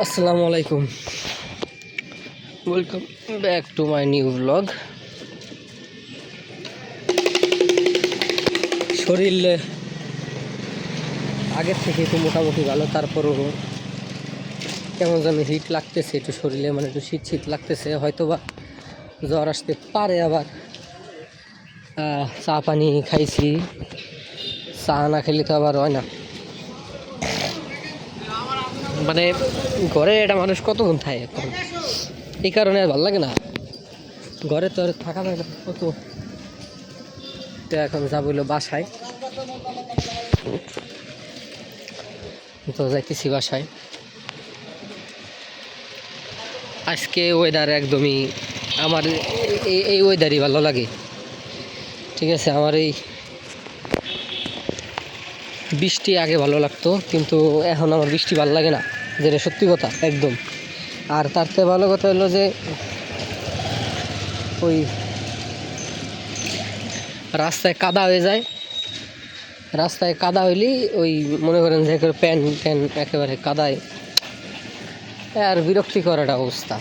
আসসালামু আলাইকুম, welcome back to my new blog. শরীর আগের থেকে একটু মোটামুটি ভালো, তারপরও কেমন যেন হিট লাগতেছে একটু শরীরে, মানে একটু শীত শীত লাগতেছে, হয়তো বা জ্বর আসতে পারে। আবার চা পানি খাইছি, চা না খেলে তো আবার হয় না। মানে ঘরে একটা মানুষ কতক্ষণ থাকে এখন, এই কারণে আর ভালো লাগে না। ঘরে তো আর থাকা যায় না কত। তো এখন যা বললো বাসায়, তো যাইতেছি বাসায়। আজকে ওয়েদার একদমই আমার এই ওয়েদারই ভালো লাগে, ঠিক আছে। আমার এই বৃষ্টি আগে ভালো লাগতো, কিন্তু এখন আমার বৃষ্টি ভালো লাগে না, যেটা সত্যি কথা একদম। আর তার থেকে ভালো কথা হলো যে ওই রাস্তায় কাদা হয়ে যায়, রাস্তায় কাদা হইলেই ওই মনে করেন যে প্যান ট্যান একেবারে কাদায়, আর বিরক্তিকর একটা অবস্থা।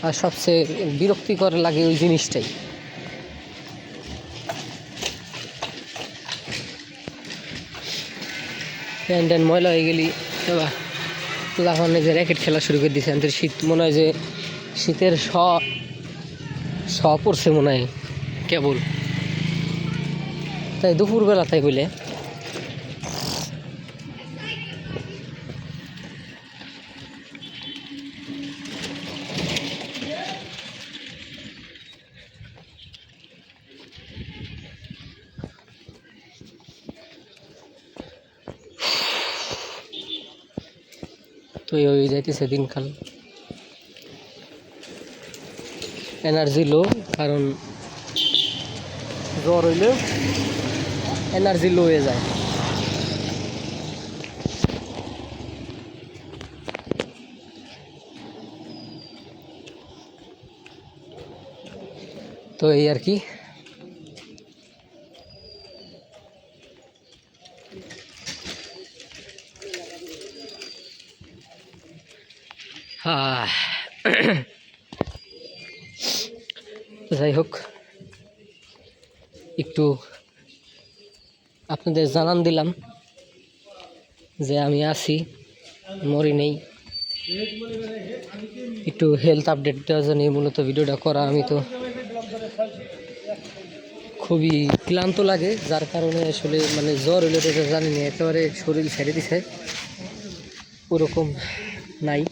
আর সবচেয়ে বিরক্তিকর লাগে ওই জিনিসটাই। প্যান ট্যান ময়লা হয়ে গেলি লাফানে যে র্যাকেট খেলা শুরু করে দিয়েছে। আমাদের শীত মনে হয় যে শীতের শ পড়ছে মনে হয় কেবল, তাই দুপুরবেলা তাই বলে। তো ওই যাইতেছে দিনকাল, এনার্জি লো, কারণ জ্বর হইলে এনার্জি লো হয়ে যায়। তো এই আর কি। যাই হোক, একটু আপনাদের জানান দিলাম যে আমি আছি, মরি নেই। একটু হেলথ আপডেট দেওয়ার জন্য মূলত ভিডিওটা করা। আমি তো খুবই ক্লান্ত লাগে, যার কারণে আসলে মানে জ্বর হইলে তো জানি না, একেবারে শরীর ছেড়ে দিছে, ওরকম নাই,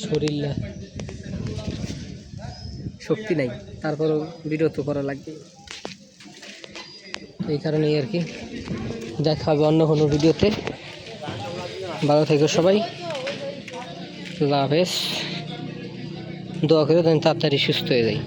শরীর শক্তি নাই, তারপরও ভিডিও তো করা লাগবে। এই কারণেই আর কি। দেখা হবে অন্য কোনো ভিডিওতে। ভালো থেকো সবাই, আল্লাহ হাফেজ। দোয়া করে তাড়াতাড়ি সুস্থ হয়ে যায়।